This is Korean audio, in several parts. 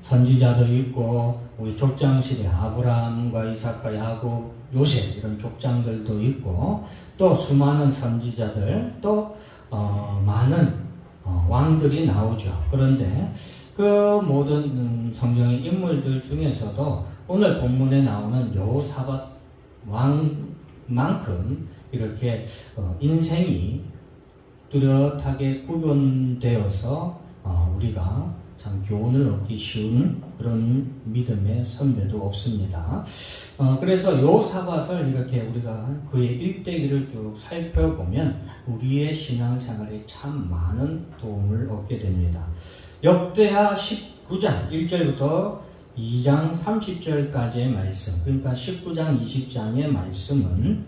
선지자도 있고 우리 족장시대 아브라함과 이삭과 야곱, 요셉 이런 족장들도 있고 또 수많은 선지자들 또 많은 왕들이 나오죠. 그런데 그 모든 성경의 인물들 중에서도 오늘 본문에 나오는 여호사밧 왕만큼 이렇게 인생이 뚜렷하게 구분되어서 우리가 참 교훈을 얻기 쉬운 그런 믿음의 선배도 없습니다. 그래서 여호사밧을 이렇게 우리가 그의 일대기를 쭉 살펴보면 우리의 신앙생활에 참 많은 도움을 얻게 됩니다. 역대하 19장 1절부터 2장 30절까지의 말씀, 그러니까 19장 20장의 말씀은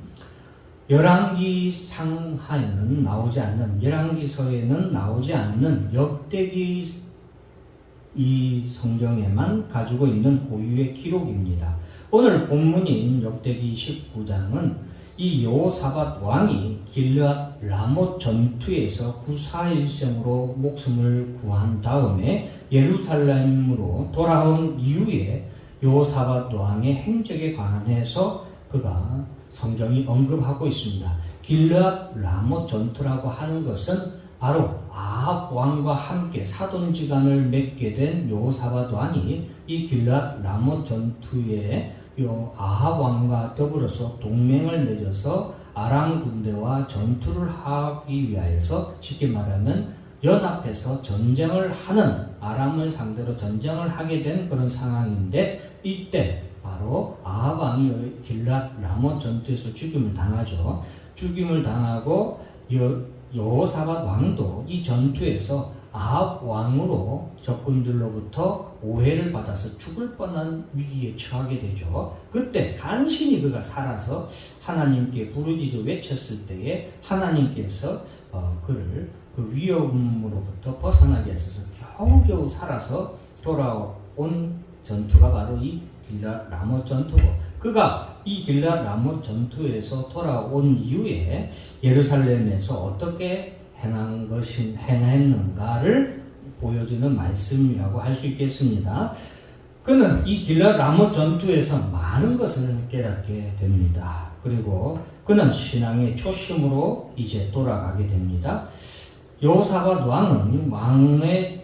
열왕기 상하에는 나오지 않는, 열왕기서에는 나오지 않는 역대기 이 성경에만 가지고 있는 고유의 기록입니다. 오늘 본문인 역대기 19장은 이 여호사밧 왕이 길르앗 라못 전투에서 구사일생으로 목숨을 구한 다음에 예루살렘으로 돌아온 이후에 여호사밧 왕의 행적에 관해서 그가 성경이 언급하고 있습니다. 길르앗 라못 전투라고 하는 것은 바로 아합 왕과 함께 사돈지간을 맺게 된 여호사밧 왕이 이 길르앗 라못 전투에 아합 왕과 더불어서 동맹을 맺어서 아람 군대와 전투를 하기 위하여서 쉽게 말하면 연합해서 전쟁을 하는, 아람을 상대로 전쟁을 하게 된 그런 상황인데, 이때 바로 아합 왕이 길르앗 라못 전투에서 죽임을 당하죠. 죽임을 당하고 여호사밧 왕도 이 전투에서 아합 왕으로 적군들로부터 오해를 받아서 죽을 뻔한 위기에 처하게 되죠. 그때 간신히 그가 살아서 하나님께 부르짖어 외쳤을 때에 하나님께서 그를 그 위험으로부터 벗어나게 하셔서 겨우겨우 살아서 돌아온 전투가 바로 이 길르앗 라못 전투고, 그가 이 길르앗 라못 전투에서 돌아온 이후에 예루살렘에서 어떻게 행했는가를 보여주는 말씀이라고 할 수 있겠습니다. 그는 이 길르앗 라못 전투에서 많은 것을 깨닫게 됩니다. 그리고 그는 신앙의 초심으로 이제 돌아가게 됩니다. 여호사밧 왕은 왕의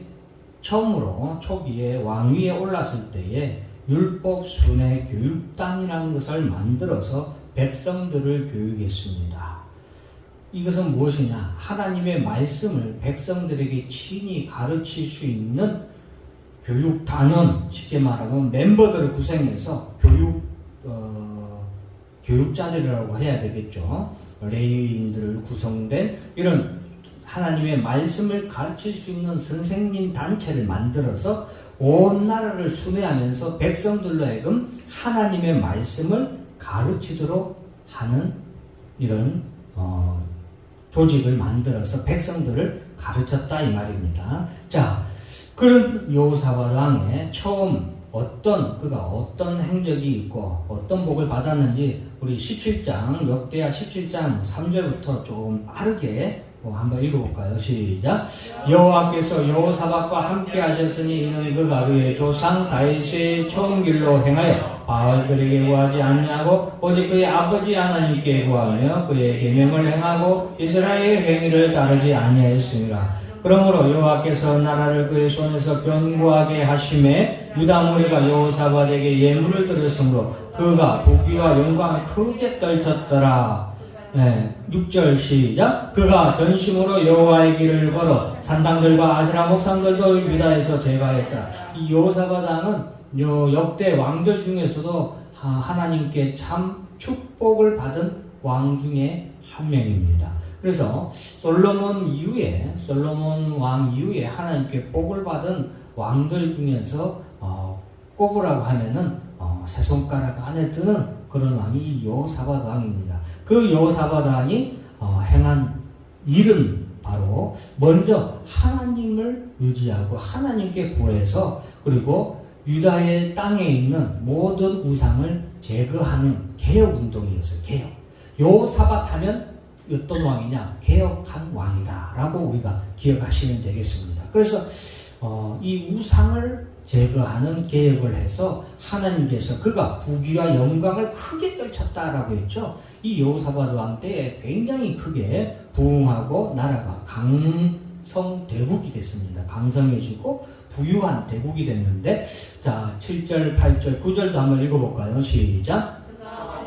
처음으로 초기에 왕위에 올랐을 때에 율법 순회 교육단이라는 것을 만들어서 백성들을 교육했습니다. 이것은 무엇이냐? 하나님의 말씀을 백성들에게 친히 가르칠 수 있는 교육단원, 쉽게 말하면 멤버들을 구성해서 교육자들이라고 해야 되겠죠. 레위인들을 구성된 이런 하나님의 말씀을 가르칠 수 있는 선생님 단체를 만들어서 온 나라를 순회하면서 백성들로 하여금 하나님의 말씀을 가르치도록 하는 이런 조직을 만들어서 백성들을 가르쳤다 이 말입니다. 자, 그런 여호사밧 왕의 처음 그가 어떤 행적이 있고 어떤 복을 받았는지 우리 17장 역대하 17장 3절부터 조금 빠르게 한번 읽어볼까요? 시작. 여호와께서 여호사밧과 함께 하셨으니 이는 그가 그의 조상 다윗의 처음 길로 행하여 바알들에게 구하지 않냐고 오직 그의 아버지 하나님께 구하며 그의 계명을 행하고 이스라엘 행위를 따르지 아니하였습니다. 그러므로 여호와께서 나라를 그의 손에서 견고하게 하심에 유다 무리가 여호사밧에게 예물을 드렸으므로 그가 부귀와 영광을 크게 떨쳤더라. 6절 시작. 그가 전심으로 여호와의 길을 걸어 산당들과 아세라 목상들도 유다에서 제거했더라. 이 여호사밧 왕은 역대 왕들 중에서도 하나님께 참 축복을 받은 왕 중에 한 명입니다. 그래서 솔로몬 왕 이후에 하나님께 복을 받은 왕들 중에서 꼽으라고 하면은 세 손가락 안에 드는 그런 왕이 여호사밧 왕입니다. 그 여호사밧 왕이 행한 일은 바로 먼저 하나님을 의지하고 하나님께 구해서 그리고 유다의 땅에 있는 모든 우상을 제거하는 개혁운동이었어요. 개혁. 여호사밧 하면 어떤 왕이냐? 개혁한 왕이다 라고 우리가 기억하시면 되겠습니다. 그래서 이 우상을 제거하는 개혁을 해서 하나님께서 그가 부귀와 영광을 크게 떨쳤다라고 했죠. 이 여호사밧 왕 때에 굉장히 크게 부흥하고 나라가 강성대국이 됐습니다. 강성해지고 부유한 대국이 됐는데, 자 7절, 8절, 9절도 한번 읽어볼까요? 시작.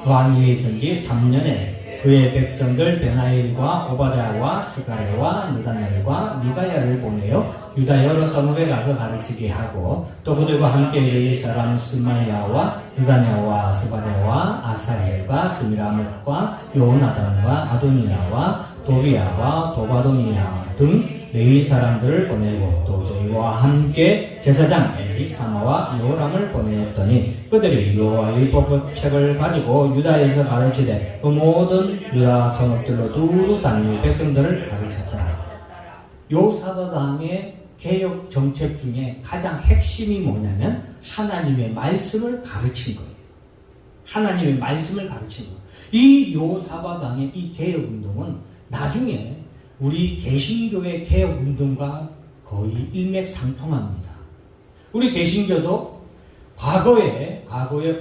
왕위에 있은 지 3년에 그의 백성들 베나일과 오바댜와 스가랴와 느다넬과 미가야를 보내어 유다 여러 성읍에 가서 가르치게 하고, 또 그들과 함께 레위 사람 스마야와 느다냐와 스가랴와 아사헬과 스미라못과 요나단과 아도니야와 도비야와 도바도니야 등 레위 사람들을 보내고, 또 저희와 함께 제사장 엘리사마와 요람을 보내었더니 그들이 여호와 율법 책을 가지고 유다에서 가르치되 그 모든 유다 성읍들로 두루 다니며 백성들을 가르쳤더라. 여호사밧 왕의 개혁 정책 중에 가장 핵심이 뭐냐면 하나님의 말씀을 가르친 거예요. 하나님의 말씀을 가르친 거예요. 이 여호사밧 왕의 이 개혁 운동은 나중에 우리 개신교의 개혁 운동과 거의 일맥상통합니다. 우리 개신교도 과거에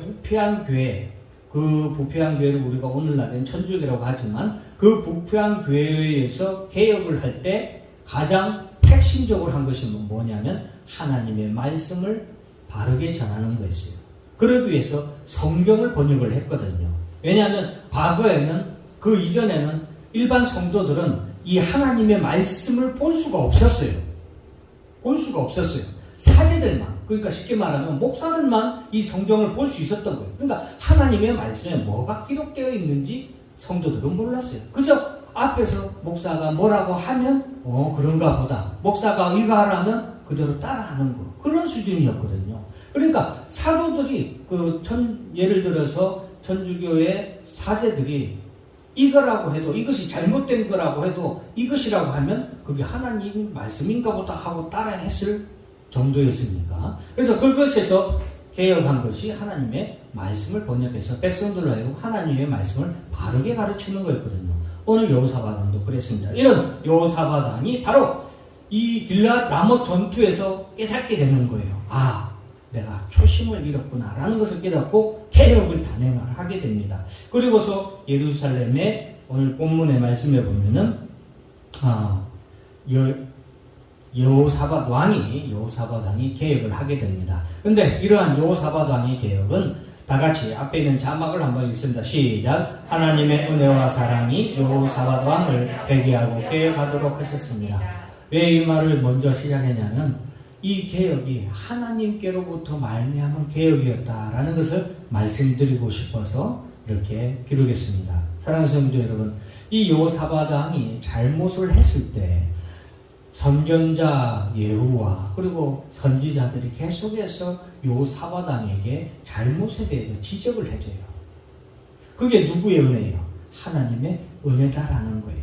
부패한 교회, 그 부패한 교회를 우리가 오늘날은 천주교라고 하지만 그 부패한 교회에서 개혁을 할 때 가장 핵심적으로 한 것이 뭐냐면 하나님의 말씀을 바르게 전하는 거였어요. 그러기 위해서 성경을 번역을 했거든요. 왜냐하면 과거에는, 그 이전에는 일반 성도들은 이 하나님의 말씀을 볼 수가 없었어요. 볼 수가 없었어요. 사제들만, 그러니까 쉽게 말하면 목사들만 이 성경을 볼 수 있었던 거예요. 그러니까 하나님의 말씀에 뭐가 기록되어 있는지 성도들은 몰랐어요. 그저 앞에서 목사가 뭐라고 하면 그런가 보다, 목사가 이거 하라면 그대로 따라하는 거, 그런 수준이었거든요. 그러니까 사도들이 예를 들어서 천주교의 사제들이 이거라고 해도, 이것이 잘못된 거라고 해도 이것이라고 하면 그게 하나님 말씀인가 보다 하고 따라 했을 정도였습니까? 그래서 그것에서 개혁한 것이 하나님의 말씀을 번역해서 백성들로 하여금 하나님의 말씀을 바르게 가르치는 거였거든요. 오늘 여호사밧 왕도 그랬습니다. 이런 여호사밧 왕이 바로 이 길앗 라못 전투에서 깨닫게 되는 거예요. 아, 내가 초심을 잃었구나 라는 것을 깨닫고 개혁을 단행을 하게 됩니다. 그리고서 예루살렘의 오늘 본문의 말씀에 보면은 여호사밧 왕이 개혁을 하게 됩니다. 근데 이러한 여호사밧 왕의 개혁은 다 같이 앞에 있는 자막을 한번 읽습니다. 시작. 하나님의 은혜와 사랑이 여호사밧 왕을 회개하고 개혁하도록 하셨습니다. 왜 이 말을 먼저 시작했냐면 이 개혁이 하나님께로부터 말미암은 개혁이었다라는 것을 말씀드리고 싶어서 이렇게 기록했습니다. 사랑하는 성도 여러분, 이 여호사밧 왕이 잘못을 했을 때 선견자 예후와 그리고 선지자들이 계속해서 여호사밧 왕에게 잘못에 대해서 지적을 해줘요. 그게 누구의 은혜예요? 하나님의 은혜다라는 거예요.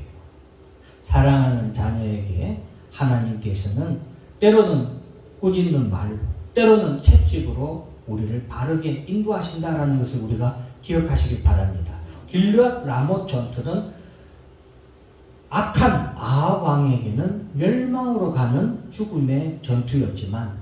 사랑하는 자녀에게 하나님께서는 때로는 꾸짖는 말로, 때로는 채찍으로 우리를 바르게 인도하신다라는 것을 우리가 기억하시기 바랍니다. 길앗 라못 전투는 악한 아합 왕에게는 멸망으로 가는 죽음의 전투였지만,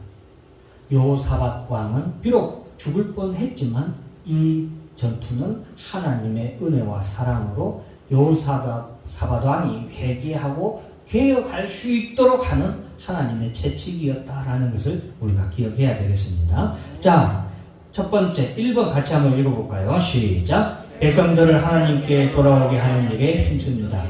여호사밧 왕은 비록 죽을 뻔했지만 이 전투는 하나님의 은혜와 사랑으로 여호사밧 왕이 회개하고 개혁할 수 있도록 하는 하나님의 채찍이었다라는 것을 우리가 기억해야 되겠습니다. 자, 첫 번째 1번 같이 한번 읽어볼까요? 시작. 백성들을 하나님께 돌아오게 하는 일에 힘씁니다.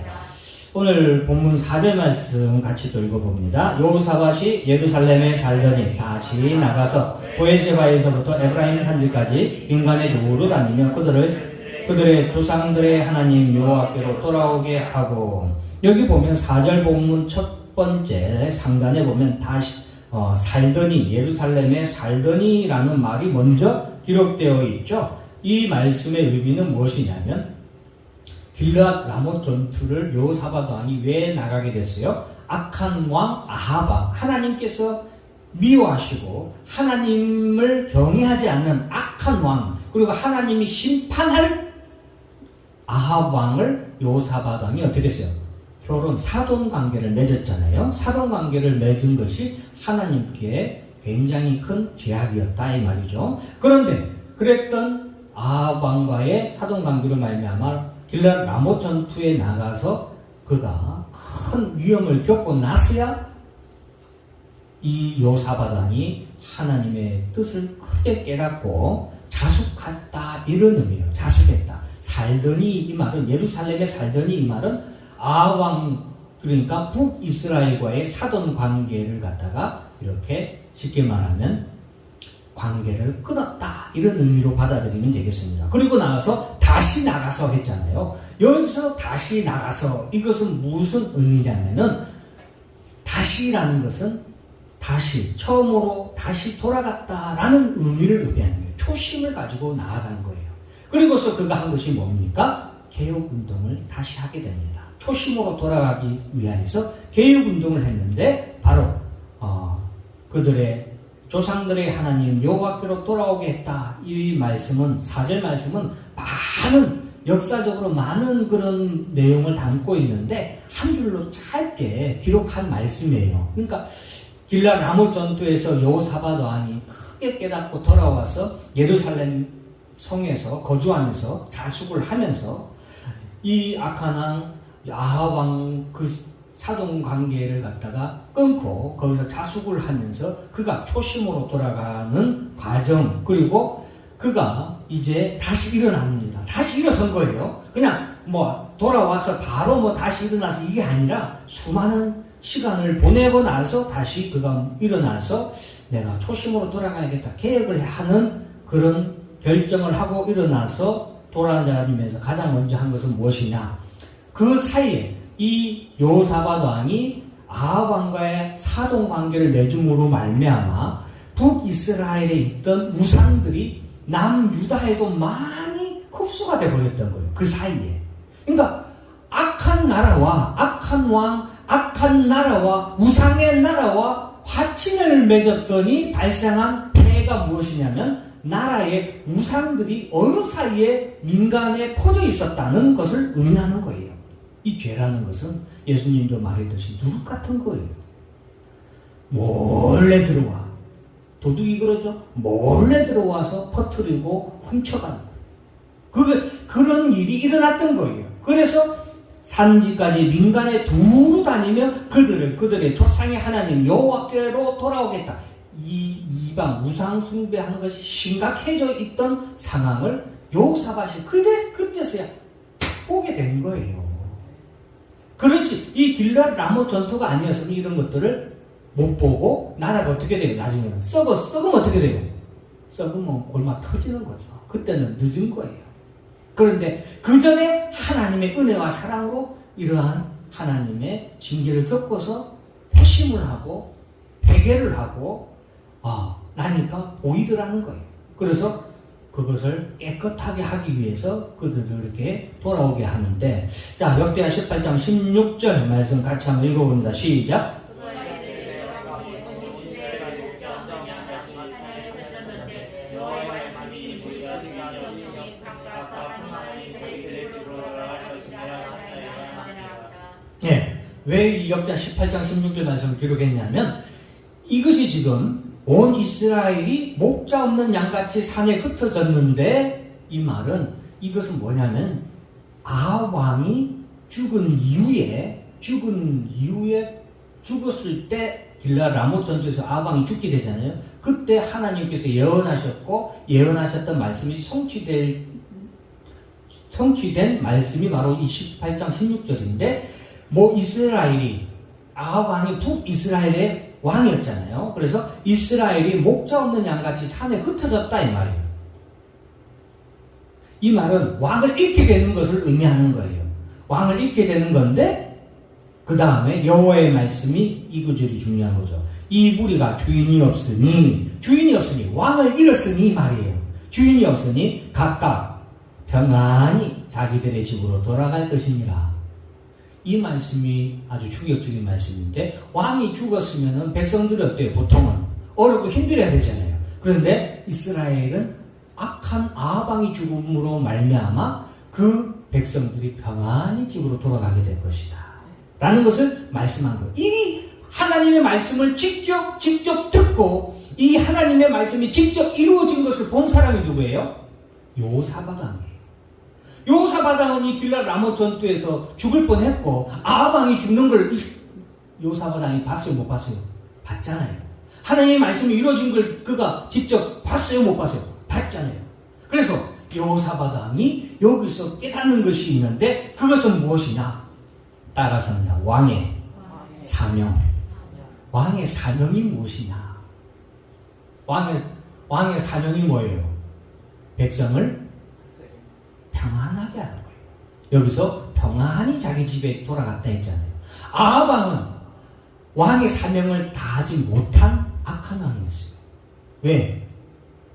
오늘 본문 4절 말씀 같이 또 읽어봅니다. 여호사밧이 예루살렘에 살더니 다시 나가서 보에세바에서부터 에브라임 산지까지 인간의 도로 다니며 그들의 조상들의 하나님 여호와께로 돌아오게 하고, 여기 보면 4절 본문 첫 번째 상단에 보면 다시 살더니, 예루살렘에 살더니라는 말이 먼저 기록되어 있죠. 이 말씀의 의미는 무엇이냐면 길앗 라못 전투를 여호사밧 왕이 왜 나가게 됐어요? 악한 왕 아합 왕, 하나님께서 미워하시고 하나님을 경외하지 않는 악한 왕, 그리고 하나님이 심판할 아합 왕을 여호사밧 왕이 어떻게 했어요? 사돈 관계를 맺었잖아요. 사돈 관계를 맺은 것이 하나님께 굉장히 큰 제약이었다 이 말이죠. 그런데 그랬던 아합 왕과의 사돈관계로 말미암아 길랏 라못 전투에 나가서 그가 큰 위험을 겪고 나서야 이 요사밧 왕이 하나님의 뜻을 크게 깨닫고 자숙했다 이런 의미예요. 자숙했다. 살더니 이 말은 예루살렘에 살더니 이 말은 아합 왕 그러니까 북이스라엘과의 사돈 관계를 갖다가 이렇게 쉽게 말하면 관계를 끊었다 이런 의미로 받아들이면 되겠습니다. 그리고 나가서 다시 나가서 했잖아요. 여기서 다시 나가서 이것은 무슨 의미냐면은 다시라는 것은 다시 처음으로 다시 돌아갔다라는 의미를 의미하는 거예요. 초심을 가지고 나아간 거예요. 그리고서 그가 한 것이 뭡니까? 개혁운동을 다시 하게 됩니다. 초심으로 돌아가기 위해서 개혁운동을 했는데 바로 그들의 조상들의 하나님 여호와께로 돌아오게 했다. 이 말씀은 4절 말씀은 많은 역사적으로 많은 그런 내용을 담고 있는데 한 줄로 짧게 기록한 말씀이에요. 그러니까 길랏 라못 전투에서 여호사밧 왕이 크게 깨닫고 돌아와서 예루살렘 성에서 거주하면서 자숙을 하면서 이 악한 왕 아합 왕 그 사돈 관계를 갖다가 끊고 거기서 자숙을 하면서 그가 초심으로 돌아가는 과정 그리고 그가 이제 다시 일어납니다. 다시 일어선 거예요. 그냥 뭐 돌아와서 바로 뭐 다시 일어나서 이게 아니라 수많은 시간을 보내고 나서 다시 그가 일어나서 내가 초심으로 돌아가야겠다 계획을 하는 그런 결정을 하고 일어나서 돌아다니면서 가장 먼저 한 것은 무엇이냐? 그 사이에 이 여호사밧 왕이 아합 왕과의 사돈 관계를 맺음으로 말미암아 북이스라엘에 있던 우상들이 남유다에도 많이 흡수가 돼 버렸던 거예요. 그 사이에. 그러니까 악한 나라와 악한 왕, 악한 나라와 우상의 나라와 화친을 맺었더니 발생한 폐해가 무엇이냐면 나라의 우상들이 어느 사이에 민간에 퍼져 있었다는 것을 의미하는 거예요. 이 죄라는 것은 예수님도 말했듯이 누룩 같은 거예요. 몰래 들어와. 도둑이 그러죠. 몰래 들어와서 퍼뜨리고 훔쳐가는 거예요. 그런 일이 일어났던 거예요. 그래서 산지까지 민간에 두루 다니며 그들의 조상의 하나님 여호와께로 돌아오겠다. 이 이방 우상 숭배하는 것이 심각해져 있던 상황을 여호사밧이 그때서야 보게 된 거예요. 그렇지. 이 길랏 라못 전투가 아니었으면 이런 것들을 못 보고 나라가 어떻게 돼요? 나중에는 썩으면 어떻게 돼요? 썩으면 골마 터지는 거죠. 그때는 늦은 거예요. 그런데 그 전에 하나님의 은혜와 사랑으로 이러한 하나님의 징계를 겪어서 회심을 하고 회개를 하고 나니까 보이더라는 거예요. 그래서 그것을 깨끗하게 하기 위해서 그들을 이렇게 돌아오게 하는데, 자, 역대하 18장 16절 말씀 같이 한번 읽어봅니다. 시작. 네, 왜 이 역대하 18장 16절 말씀을 기록했냐면 이것이 지금 온 이스라엘이 목자 없는 양같이 산에 흩어졌는데 이 말은 이것은 뭐냐면 아합 왕이 죽은 이후에 죽었을 때 길랏 라못 전투에서 아합 왕이 죽게 되잖아요. 그때 하나님께서 예언하셨던 말씀이 성취된 말씀이 바로 이 18장 16절인데 이스라엘이 아합 왕이 북이스라엘의 왕이었잖아요. 그래서 이스라엘이 목자 없는 양같이 산에 흩어졌다 이 말이에요. 이 말은 왕을 잃게 되는 것을 의미하는 거예요. 왕을 잃게 되는 건데 그 다음에 여호와의 말씀이 이 구절이 중요한 거죠. 이 무리가 주인이 없으니 왕을 잃었으니 이 말이에요. 주인이 없으니 각각 평안히 자기들의 집으로 돌아갈 것이니라. 이 말씀이 아주 충격적인 말씀인데 왕이 죽었으면 백성들이 어때요? 보통은 어렵고 힘들어야 되잖아요. 그런데 이스라엘은 악한 아합 왕이 죽음으로 말미암아 그 백성들이 평안히 집으로 돌아가게 될 것이다 라는 것을 말씀한 거예요. 이 하나님의 말씀을 직접 듣고 이 하나님의 말씀이 직접 이루어진 것을 본 사람이 누구예요? 요사밧 왕이에요. 요사밧 왕은 이 길랄 라못 전투에서 죽을 뻔했고 아합 왕이 죽는 걸 요사밧 왕이 봤어요, 못 봤어요? 봤잖아요. 하나님의 말씀이 이루어진 걸 그가 직접 봤어요, 못 봤어요? 봤잖아요. 그래서 요사밧 왕이 여기서 깨닫는 것이 있는데 그것은 무엇이냐? 따라서입니다. 왕의 사명. 왕의 사명이 무엇이냐? 왕의 사명이 뭐예요? 백성을 평안하게 하는 거예요. 여기서 평안히 자기 집에 돌아갔다 했잖아요. 아합 왕은 왕의 사명을 다하지 못한 악한 왕이었어요. 왜?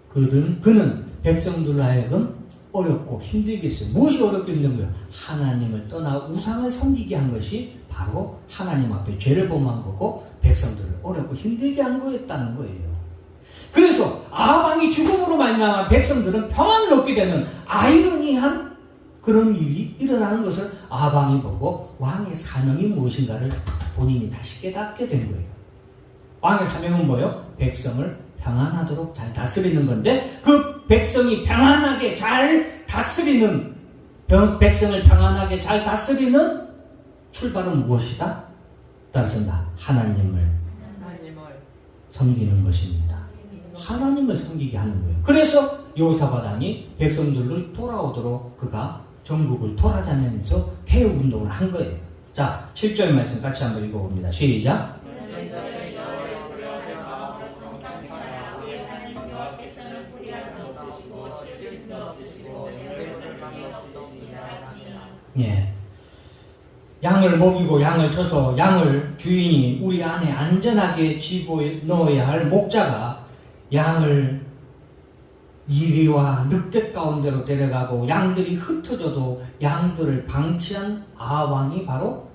그는 백성들로 하여금 어렵고 힘들게 했어요. 무엇이 어렵게 힘든 거예요? 하나님을 떠나 우상을 섬기게 한 것이 바로 하나님 앞에 죄를 범한 거고 백성들을 어렵고 힘들게 한 거였다는 거예요. 그래서 아합 왕이 죽음으로 말미암아 백성들은 평안을 얻게 되는 아이러니한 그런 일이 일어나는 것을 아합 왕이 보고 왕의 사명이 무엇인가를 본인이 다시 깨닫게 된 거예요. 왕의 사명은 뭐예요? 백성을 평안하도록 잘 다스리는 건데 그 백성이 평안하게 잘 다스리는 백성을 평안하게 잘 다스리는 출발은 무엇이다? 따라서 하나님을 섬기는 것입니다. 하나님을 섬기게 하는 거예요. 그래서 여호사밧 왕이 백성들을 돌아오도록 그가 전국을 돌아다니면서 개혁운동을 한 거예요. 자, 7절 말씀 같이 한번 읽어봅니다. 시작. 예. 양을 먹이고 양을 쳐서 양을 주인이 우리 안에 안전하게 집어넣어야 할 목자가 양을 이리와 늑대 가운데로 데려가고 양들이 흩어져도 양들을 방치한 아합 왕이 바로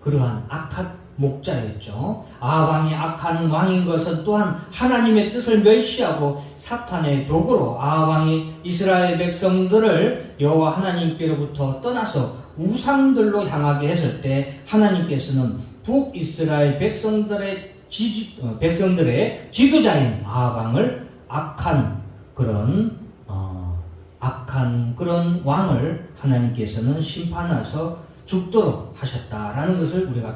그러한 악한 목자였죠. 아합 왕이 악한 왕인 것은 또한 하나님의 뜻을 멸시하고 사탄의 도구로 아합 왕이 이스라엘 백성들을 여호와 하나님께로부터 떠나서 우상들로 향하게 했을 때 하나님께서는 북이스라엘 백성들의 지도자인 아합 왕을 악한 그런 왕을 하나님께서는 심판하셔서 죽도록 하셨다라는 것을 우리가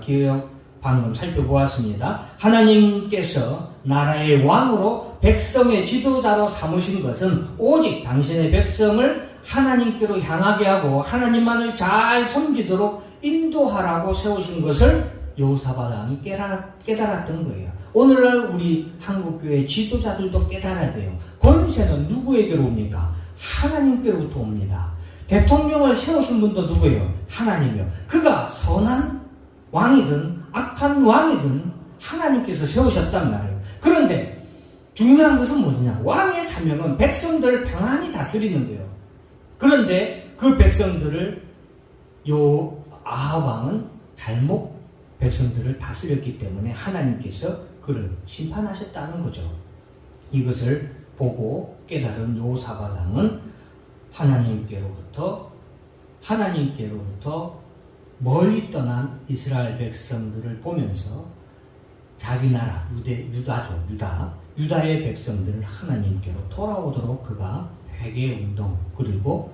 방금 살펴보았습니다. 하나님께서 나라의 왕으로 백성의 지도자로 삼으신 것은 오직 당신의 백성을 하나님께로 향하게 하고 하나님만을 잘 섬기도록 인도하라고 세우신 것을 여호사밧 왕이 깨달았던 거예요. 오늘날 우리 한국교회 지도자들도 깨달아야 돼요. 권세는 누구에게로 옵니까? 하나님께로부터 옵니다. 대통령을 세우신 분도 누구예요? 하나님이요. 그가 선한 왕이든 악한 왕이든 하나님께서 세우셨단 말이에요. 그런데 중요한 것은 뭐냐? 왕의 사명은 백성들을 평안히 다스리는 거예요. 그런데 그 백성들을 아합 왕은 잘못 백성들을 다스렸기 때문에 하나님께서 그를 심판하셨다는 거죠. 이것을 보고 깨달은 여호사밧 왕은 하나님께로부터 멀리 떠난 이스라엘 백성들을 보면서 자기 나라 유다의 백성들을 하나님께로 돌아오도록 그가 회개운동 그리고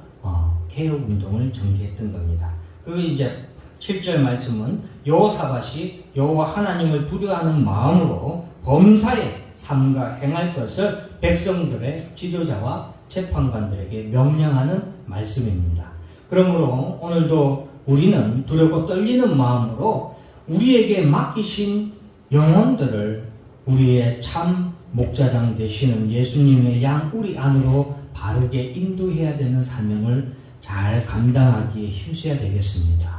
개혁운동을 전개했던 겁니다. 그 이제 7절 말씀은 여호사밧이 여호와 하나님을 두려워하는 마음으로 범사에 삼가 행할 것을 백성들의 지도자와 재판관들에게 명령하는 말씀입니다. 그러므로 오늘도 우리는 두렵고 떨리는 마음으로 우리에게 맡기신 영혼들을 우리의 참 목자장 되시는 예수님의 양 우리 안으로 바르게 인도해야 되는 사명을 잘 감당하기에 힘써야 되겠습니다.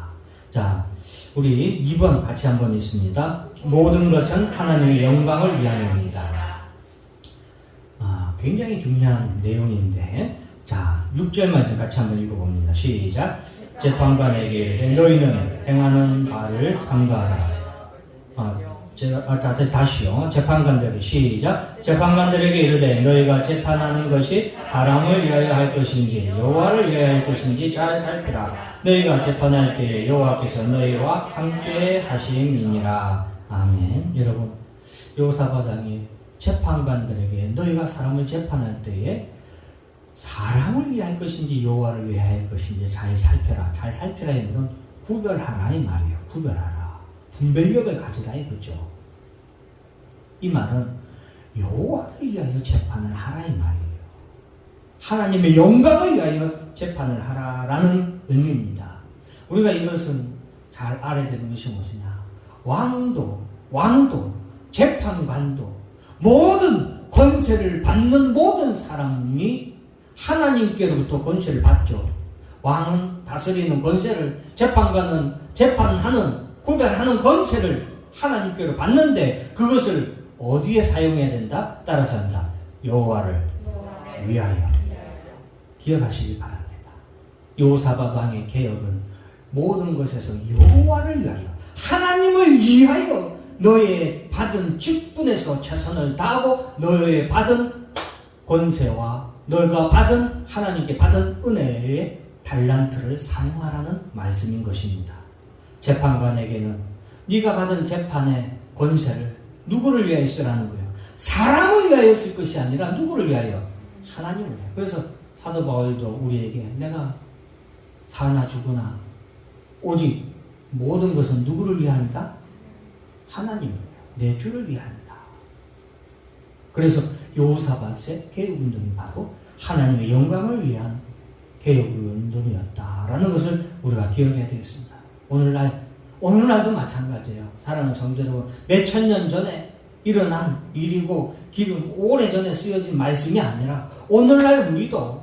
자, 우리 2번 같이 한번 있습니다. 모든 것은 하나님의 영광을 위함입니다. 굉장히 중요한 내용인데, 자, 6절 말씀 같이 한번 읽어봅니다. 시작. 재판관에게 이르되 너희는 행하는 바를 삼가하라. 다시요. 재판관들에게 시작. 재판관들에게 이르되 너희가 재판하는 것이 사람을 위하여 할 것인지 여호와를 위하여 할 것인지 잘 살피라. 너희가 재판할 때에 여호와께서 너희와 함께 하심이니라. 아멘. 여러분, 여호사밧 왕이 재판관들에게 너희가 사람을 재판할 때에 사람을 위할 것인지 여호와를 위할 것인지 잘 살펴라. 잘 살펴라의 말은 구별하라 이 말이에요. 구별하라. 분별력을 가지라 이거죠. 이 말은 여호와를 위하여 재판을 하라 이 말이에요. 하나님의 영광을 위하여 재판을 하라라는 의미입니다. 우리가 이것은 잘 알아야 되는 것이 무엇이냐? 왕도, 재판관도 모든 권세를 받는 모든 사람이 하나님께로부터 권세를 받죠. 왕은 다스리는 권세를, 재판관은 재판하는, 구별하는 권세를 하나님께로 받는데 그것을 어디에 사용해야 된다? 따라서 한다. 여호와를 위하여. 기억하시기 바랍니다. 여호사밧 왕의 개혁은 모든 것에서 여호와를 위하여, 하나님을 위하여 너의 받은 직분에서 최선을 다하고 너의 받은 권세와 너가 받은 하나님께 받은 은혜의 달란트를 사용하라는 말씀인 것입니다. 재판관에게는 네가 받은 재판의 권세를 누구를 위하여 쓰라는 거예요. 사람을 위하여 쓸 것이 아니라 누구를 위하여? 하나님을 위하여. 그래서 사도 바울도 우리에게 내가 사나 죽으나 오직 모든 것은 누구를 위합니다? 하나님을 위하여, 내 주를 위합니다. 그래서 여호사밧의 개혁운동이 바로 하나님의 영광을 위한 개혁운동이었다라는 것을 우리가 기억해야 되겠습니다. 오늘날도 마찬가지예요. 사랑하는 성도 여러분, 몇천 년 전에 일어난 일이고 기름 오래전에 쓰여진 말씀이 아니라 오늘날 우리도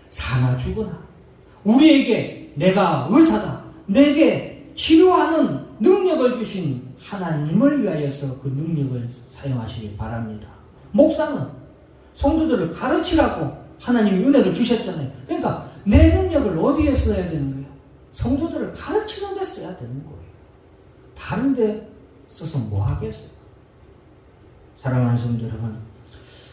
사나 죽으나 우리에게 내가 의사다, 내게 치료하는 능력을 주신 하나님을 위하여서 그 능력을 사용하시기 바랍니다. 목사는 성도들을 가르치라고 하나님이 은혜를 주셨잖아요. 그러니까 내 능력을 어디에 써야 되는 거예요? 성도들을 가르치는 데 써야 되는 거예요. 다른 데 써서 뭐 하겠어요? 사랑하는 성도 여러분,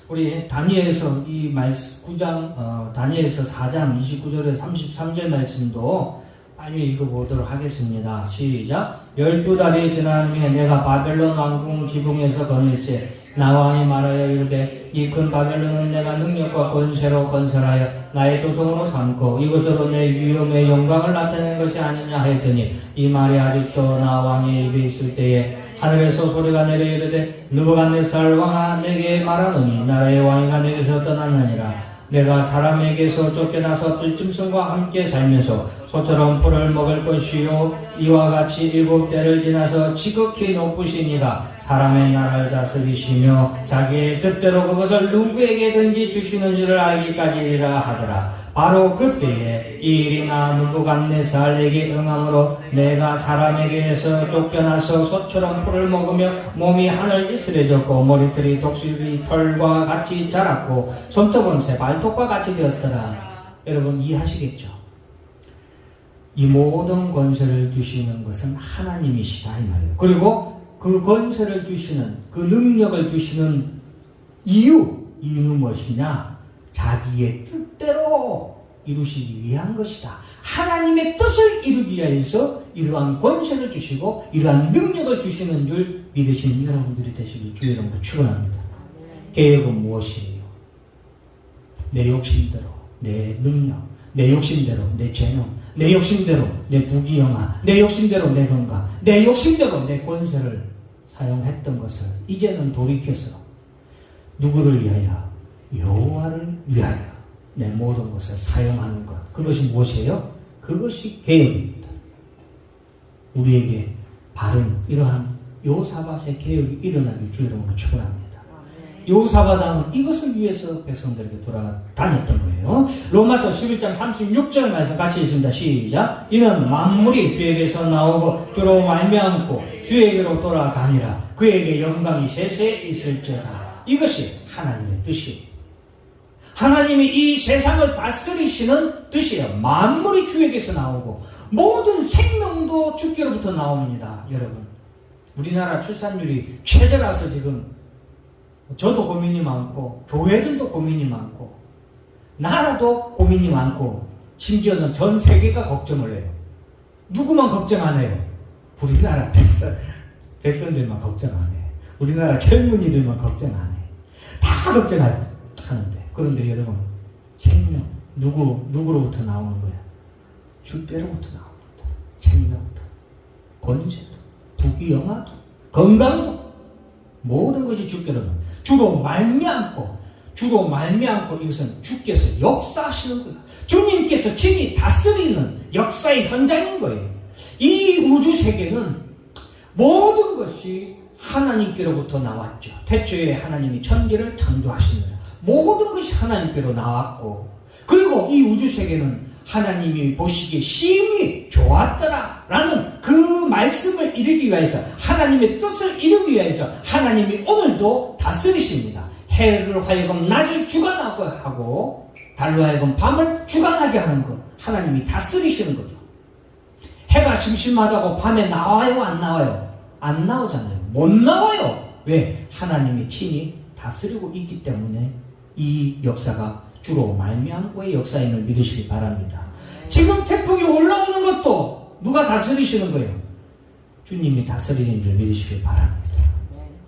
우리 다니엘서 이 9장, 다니엘서 4장 29절에 33절 말씀도 빨리 읽어보도록 하겠습니다. 시작. 12달이 지난 후에 내가 바벨론 왕궁 지붕에서 거닐세 나 왕이 말하여 이르되 이 큰 바벨론은 내가 능력과 권세로 건설하여 나의 도성으로 삼고 이것으로 내 위엄의 영광을 나타내는 것이 아니냐 하였더니 이 말이 아직도 나 왕의 입에 있을 때에 하늘에서 소리가 내려 이르되 느부갓네살 왕아 내게 말하노니 나라의 왕이가 내게서 떠났느니라. 내가 사람에게서 쫓겨나서 들짐승과 함께 살면서 소처럼 풀을 먹을 것이요 이와 같이 7대를 지나서 지극히 높으신 이가 사람의 나라를 다스리시며 자기의 뜻대로 그것을 누구에게든지 주시는 줄을 알기까지라 하더라. 바로 그때에 이 일이 나 느부갓네살에게 응함으로 내가 사람에게서 쫓겨나서 소처럼 풀을 먹으며 몸이 하늘 이슬해졌고 머리털이 독수리 털과 같이 자랐고 손톱은 새 발톱과 같이 되었더라. 여러분 이해하시겠죠? 이 모든 권세를 주시는 것은 하나님이시다 이 말이에요. 그리고 그 권세를 주시는, 그 능력을 주시는 이유는 무엇이냐? 자기의 뜻대로 이루시기 위한 것이다. 하나님의 뜻을 이루기 위해서 이러한 권세를 주시고 이러한 능력을 주시는 줄 믿으시는 여러분들이 되시길 주의 이름으로 축원합니다. 개혁은 무엇이에요? 내 욕심대로 내 능력, 내 욕심대로 내 재능, 내 욕심대로 내 부귀영화, 내 욕심대로 내 건강, 내 욕심대로 내 권세를 사용했던 것을 이제는 돌이켜서 누구를 위하여? 여호와를 위하여 내 모든 것을 사용하는 것. 그것이 무엇이에요? 그것이 개혁입니다. 우리에게 바른 이러한 여호사밧의 개혁이 일어나길 주의 이름으로 축원합니다. 여호사밧 왕은 이것을 위해서 백성들에게 돌아다녔던 거예요. 로마서 11장 36절 말씀 같이 읽습니다. 시작. 이는 만물이 주에게서 나오고 주로 말미암고 주에게로 돌아가니라. 그에게 영광이 세세 있을지어다. 이것이 하나님의 뜻이에요. 하나님이 이 세상을 다스리시는 뜻이에요. 만물이 주에게서 나오고 모든 생명도 주께로부터 나옵니다. 여러분, 우리나라 출산율이 최저라서 지금 저도 고민이 많고 교회들도 고민이 많고 나라도 고민이 많고 심지어는 전 세계가 걱정을 해요. 누구만 걱정 안 해요? 우리나라 백성들만 걱정 안 해요. 우리나라 젊은이들만 걱정 안 해요. 다 걱정하는데, 그런데 여러분, 생명 누구로부터 나오는 거야? 주께로부터 나옵니다. 생명도, 권세도, 부귀영화도, 건강도, 모든 것이 주께로는 주로 말미암고 이것은 주께서 역사하시는 거예요. 주님께서 친히 다스리는 역사의 현장인 거예요. 이 우주 세계는 모든 것이 하나님께로부터 나왔죠. 태초에 하나님이 천지를 창조하시느라 모든 것이 하나님께로 나왔고, 그리고 이 우주 세계는 하나님이 보시기에 심히 좋았더라 라는 그 말씀을 이루기 위해서, 하나님의 뜻을 이루기 위해서 하나님이 오늘도 다스리십니다. 해를 하여금 낮을 주관하고 하고 달로 하여금 밤을 주관하게 하는 것, 하나님이 다스리시는 거죠. 해가 심심하다고 밤에 나와요? 안 나와요? 안 나오잖아요. 못 나와요. 왜? 하나님이 친히 다스리고 있기 때문에 이 역사가 주로 말미암고의 역사임을 믿으시기 바랍니다. 지금 태풍이 올라오는 것도 누가 다스리시는 거예요? 주님이 다스리는 줄 믿으시기 바랍니다.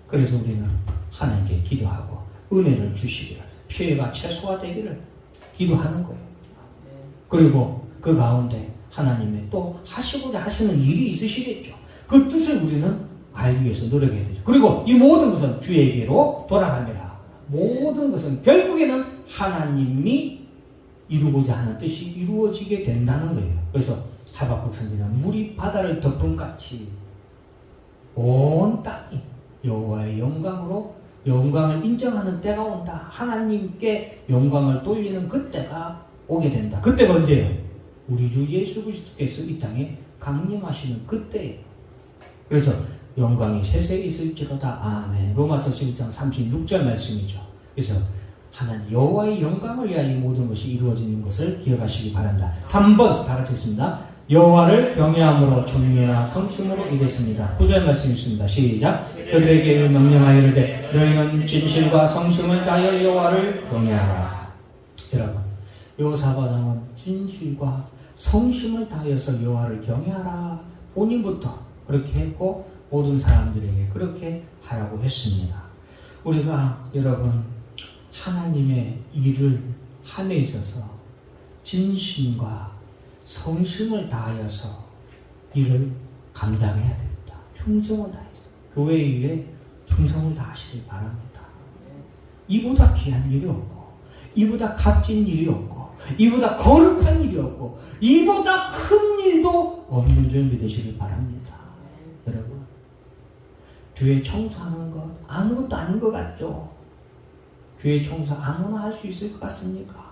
그래서 우리는 하나님께 기도하고 은혜를 주시기를, 피해가 최소화되기를 기도하는 거예요. 그리고 그 가운데 하나님의 또 하시고자 하시는 일이 있으시겠죠. 그 뜻을 우리는 알기 위해서 노력해야 되죠. 그리고 이 모든 것은 주에게로 돌아갑니다. 모든 것은 결국에는 하나님이 이루고자 하는 뜻이 이루어지게 된다는 거예요. 그래서 하박국 선지자는 물이 바다를 덮음같이 온 땅이 여호와의 영광을 인정하는 때가 온다. 하나님께 영광을 돌리는 그때가 오게 된다. 그때가 언제예요? 우리 주 예수 그리스도께서 이 땅에 강림하시는 그때예요. 그래서 영광이 세세히 있을지로다. 아멘. 로마서 11장 36절 말씀이죠. 그래서 하나님 여호와의 영광을 위하여 이 모든 것이 이루어지는 것을 기억하시기 바랍니다. 3번 다 같이 있습니다. 여호와를 경외함으로 존귀와 성심으로 이랬습니다. 9절 말씀 있습니다. 시작. 그들에게 명령하여 이르되 너희는 진실과 성심을 다하여 여호와를 경외하라. 여러분, 여호사밧 진실과 성심을 다하여서 여호와를 경외하라. 본인부터 그렇게 했고 모든 사람들에게 그렇게 하라고 했습니다. 우리가 여러분 하나님의 일을 함에 있어서 진심과 성심을 다하여서 일을 감당해야 됩니다. 충성을 다해서 교회 일에 충성을 다하시길 바랍니다. 이보다 귀한 일이 없고, 이보다 값진 일이 없고, 이보다 거룩한 일이 없고, 이보다 큰 일도 없는 줄 믿으시길 바랍니다. 여러분, 교회 청소하는 것 아무것도 아닌 것 같죠? 교회 청소 아무나 할 수 있을 것 같습니까?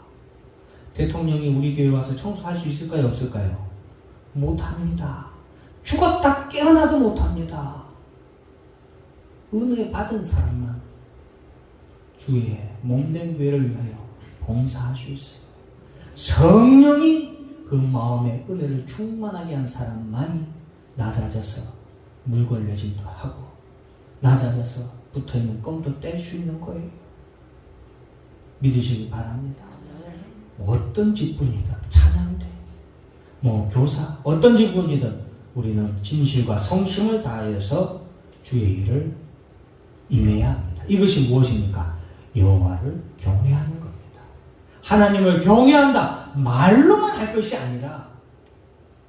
대통령이 우리 교회 와서 청소할 수 있을까요? 없을까요? 못합니다. 죽었다 깨어나도 못합니다. 은혜 받은 사람만 주의 몸된 교회를 위하여 봉사할 수 있어요. 성령이 그 마음의 은혜를 충만하게 한 사람만이 낮아져서 물 걸려짐도 하고 낮아져서 붙어있는 껌도 뗄 수 있는 거예요. 믿으시기 바랍니다. 어떤 직분이든 찬양대, 교사, 어떤 직분이든 우리는 진실과 성심을 다하여서 주의 일을 임해야 합니다. 이것이 무엇입니까? 여호와를 경외하는 겁니다. 하나님을 경외한다 말로만 할 것이 아니라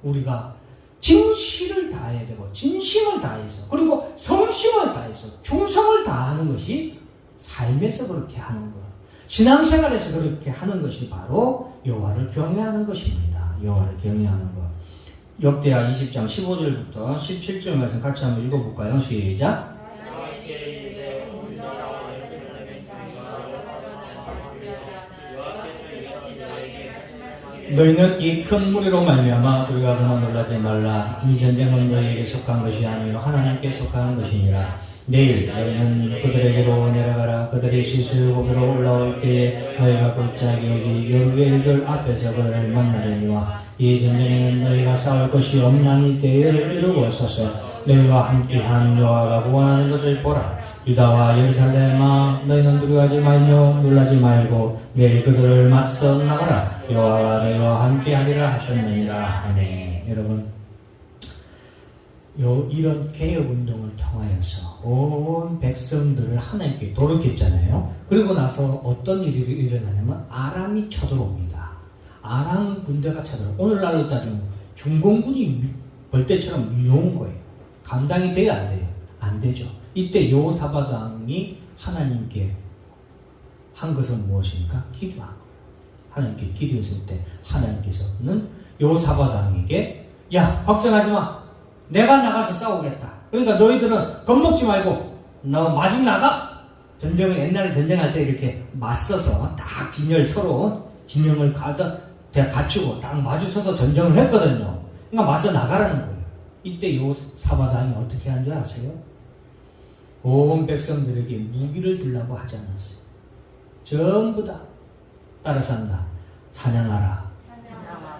우리가 진실을 다해야 되고 진심을 다해서 그리고 성심을 다해서 충성을 다하는 것이 삶에서 그렇게 하는 것, 신앙생활에서 그렇게 하는 것이 바로 여호와를 경외하는 것입니다. 여호와를 경외하는 것. 역대하 20장 15절부터 17절 말씀 같이 한번 읽어볼까요? 시작. 너희는 이 큰 무리로 말미암아 두려워하거나 놀라지 말라. 이 전쟁은 너희에게 속한 것이 아니요 하나님께 속한 것이니라. 내일 너희는 그들에게로 내려가라. 그들이 시스루고기로 올라올 때에 너희가 골짜기 여기 여루엘들 앞에서 그들을 만나려니와 이 전쟁에는 너희가 싸울 것이 없나니 때를 이루고 서서 너희와 함께한 여호와가 구원하는 것을 보라. 유다와 예루살렘아 너희는 두려워하지 말며 놀라지 말고 내일 그들을 맞서 나가라. 여호와가 너희와 함께하리라 하셨느니라. 아멘. 여러분, 이런 개혁운동을 통하여서 온 백성들을 하나님께 돌이켰잖아요. 그리고 나서 어떤 일이 일어나냐면 아람이 쳐들어옵니다. 아람 군대가 쳐들어오고, 오늘날로 따지면 중공군이 벌떼처럼 밀려온 거예요. 감당이 돼요, 안 돼요? 안 되죠. 이때 여호사밧 왕이 하나님께 한 것은 무엇입니까? 기도한 거예요. 하나님께 기도했을 때 하나님께서는 여호사밧 왕에게, 야, 걱정하지 마. 내가 나가서 싸우겠다. 그러니까 너희들은 겁먹지 말고 너 마중 나가. 전쟁을, 옛날에 전쟁할 때 이렇게 맞서서 딱 서로 진영을 갖추고 딱 마주서서 전쟁을 했거든요. 그러니까 맞서 나가라는 거예요. 이때 여호사밧 왕이 어떻게 한 줄 아세요? 온 백성들에게 무기를 들라고 하지 않았어요. 전부 다 따라서 한다. 찬양하라.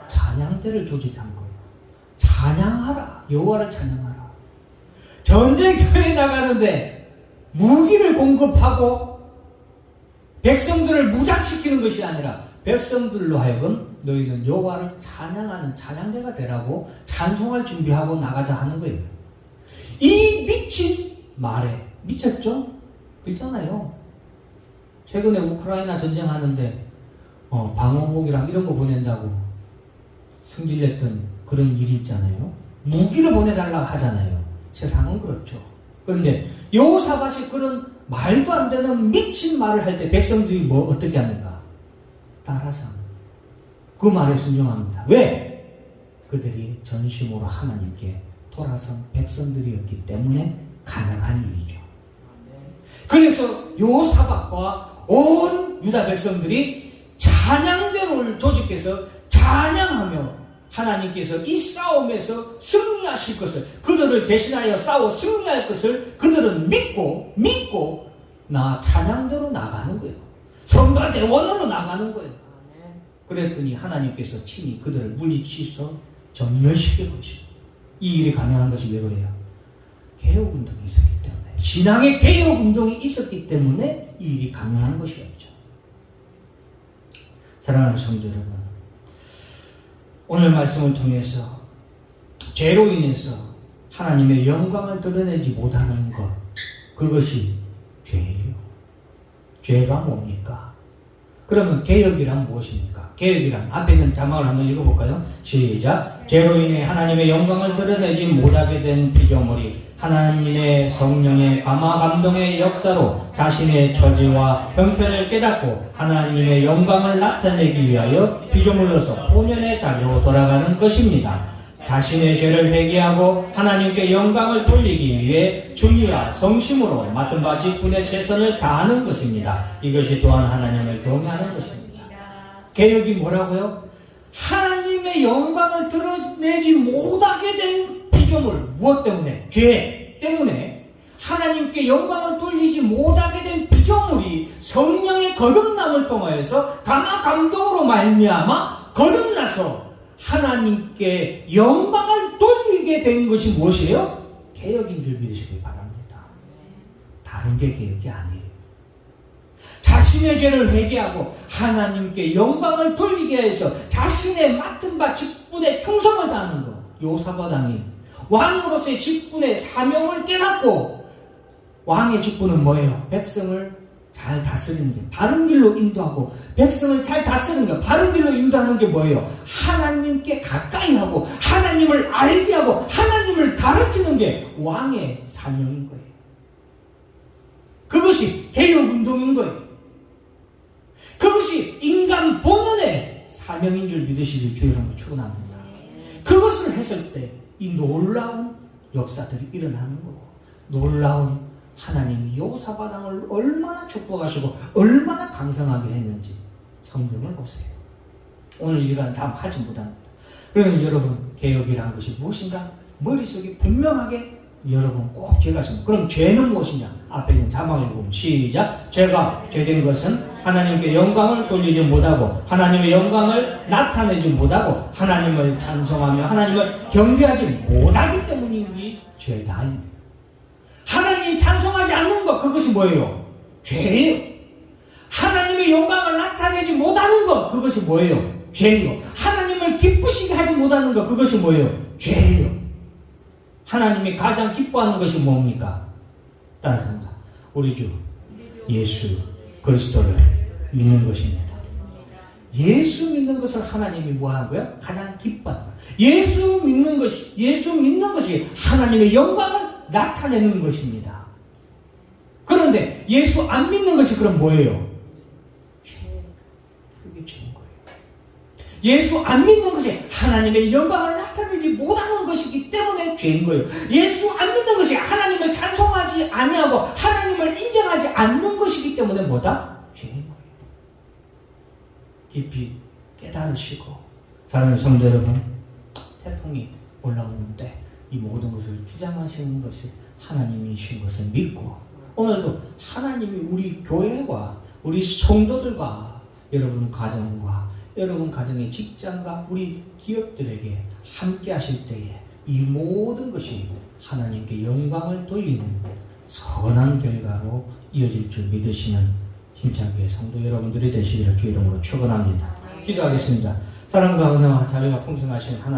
찬양대를 조직한 거예요. 찬양하라. 여호와를 찬양하라. 전쟁터에 나가는데 무기를 공급하고 백성들을 무장시키는 것이 아니라 백성들로 하여금 너희는 여호와를 찬양하는 찬양대가 되라고 찬송할 준비하고 나가자 하는 거예요. 이 미친 말에 미쳤죠? 그렇잖아요. 최근에 우크라이나 전쟁하는데 방호복이랑 이런 거 보낸다고 승질냈던 그런 일이 있잖아요. 무기를 보내달라고 하잖아요. 세상은 그렇죠. 그런데 여호사밧이 그런 말도 안 되는 미친 말을 할 때 백성들이 어떻게 합니까? 따라서 그 말에 순종합니다. 왜? 그들이 전심으로 하나님께 돌아선 백성들이었기 때문에 가능한 일이죠. 그래서 여호사밧과 온 유다 백성들이 찬양대를 조직해서 찬양하며 하나님께서 이 싸움에서 승리하실 것을, 그들을 대신하여 싸워 승리할 것을 그들은 믿고 나 찬양대로 나가는 거예요. 성가 대원으로 나가는 거예요. 그랬더니 하나님께서 친히 그들을 물리치셔서 전멸시킬 것이고, 이 일이 가능한 것이 왜 그래요? 개혁운동이 있었기 때문에, 신앙의 개혁운동이 있었기 때문에 이 일이 가능한 것이었죠. 사랑하는 성도 여러분, 오늘 말씀을 통해서 죄로 인해서 하나님의 영광을 드러내지 못하는 것, 그것이 죄예요. 죄가 뭡니까? 그러면 개혁이란 무엇입니까? 개혁이란, 앞에 있는 자막을 한번 읽어볼까요? 시작. 죄로 인해 하나님의 영광을 드러내지 못하게 된 피조물이 하나님의 성령의 감화 감동의 역사로 자신의 처지와 형편을 깨닫고 하나님의 영광을 나타내기 위하여 피조물로서 본연의 자리로 돌아가는 것입니다. 자신의 죄를 회개하고 하나님께 영광을 돌리기 위해 준리와 성심으로 맡은 바 직분의 최선을 다하는 것입니다. 이것이 또한 하나님을 경외하는 것입니다. 개혁이 뭐라고요? 하나님의 영광을 드러내지 못하게 된 피조물, 무엇 때문에? 죄 때문에 하나님께 영광을 돌리지 못하게 된 피조물이 성령의 거듭남을 통하여서 감화 감동으로 말미암아 거듭나서 하나님께 영광을 돌리게 된 것이 무엇이에요? 개혁인 줄 믿으시기 바랍니다. 다른 게 개혁이 아니에요. 자신의 죄를 회개하고 하나님께 영광을 돌리게 해서 자신의 맡은 바 직분에 충성을 다하는 것. 여호사밧 왕이 왕으로서의 직분의 사명을 깨닫고, 왕의 직분은 뭐예요? 백성을 잘 다스리는 게, 바른 길로 인도하고, 백성을 잘 다스리는 게, 바른 길로 인도하는 게 뭐예요? 하나님께 가까이 하고 하나님을 알게 하고 하나님을 가르치는 게 왕의 사명인 거예요. 그것이 개혁운동인 거예요. 그것이 인간 본연의 사명인 줄 믿으시길 주의 이름으로 축원합니다. 그것을 했을 때 이 놀라운 역사들이 일어나는 거고, 놀라운 하나님이 여호사밧 왕을 얼마나 축복하시고 얼마나 강성하게 했는지 성경을 보세요. 오늘 이 시간은 다 하지 못합니다. 그러면 여러분, 개혁이라는 것이 무엇인가? 머릿속에 분명하게 여러분 꼭 기억하십니다. 그럼 죄는 무엇이냐? 앞에 있는 자막을 보면 시작. 죄가, 죄된 것은 하나님께 영광을 돌리지 못하고 하나님의 영광을 나타내지 못하고 하나님을 찬송하며 하나님을 경배하지 못하기 때문이 죄다. 하나님 찬송하지 않는 것, 그것이 뭐예요? 죄예요. 하나님의 영광을 나타내지 못하는 것, 그것이 뭐예요? 죄예요. 하나님을 기쁘시게 하지 못하는 것, 그것이 뭐예요? 죄예요. 하나님이 가장 기뻐하는 것이 뭡니까? 따라서입니다. 우리 주 예수 그리스도를 믿는 것입니다. 예수 믿는 것을 하나님이 뭐 하는 거예요? 가장 기뻐하는 거예요. 예수 믿는 것이 하나님의 영광을 나타내는 것입니다. 그런데 예수 안 믿는 것이 그럼 뭐예요? 그게 죄인 거예요. 예수 안 믿는 것이 하나님의 영광을 나타내지 못하는 것이기 때문에 죄인 거예요. 예수 안 믿는 것이 하나님을 찬송하지 아니하고 하나님을 인정하지 않는 것이기 때문에 뭐다? 죄인 거예요. 깊이 깨달으시고, 사랑하는 성도 여러분, 태풍이 올라오는데 이 모든 것을 주장하시는 것이 하나님이신 것을 믿고, 오늘도 하나님이 우리 교회와 우리 성도들과 여러분 가정과 여러분 가정의 직장과 우리 기업들에게 함께 하실 때에 이 모든 것이 하나님께 영광을 돌리는 선한 결과로 이어질 줄 믿으시는 힘찬 교회 성도 여러분들이 되시기를 주 이름으로 축원합니다. 기도하겠습니다. 사랑과 은혜와 자비가 풍성하신 하나님,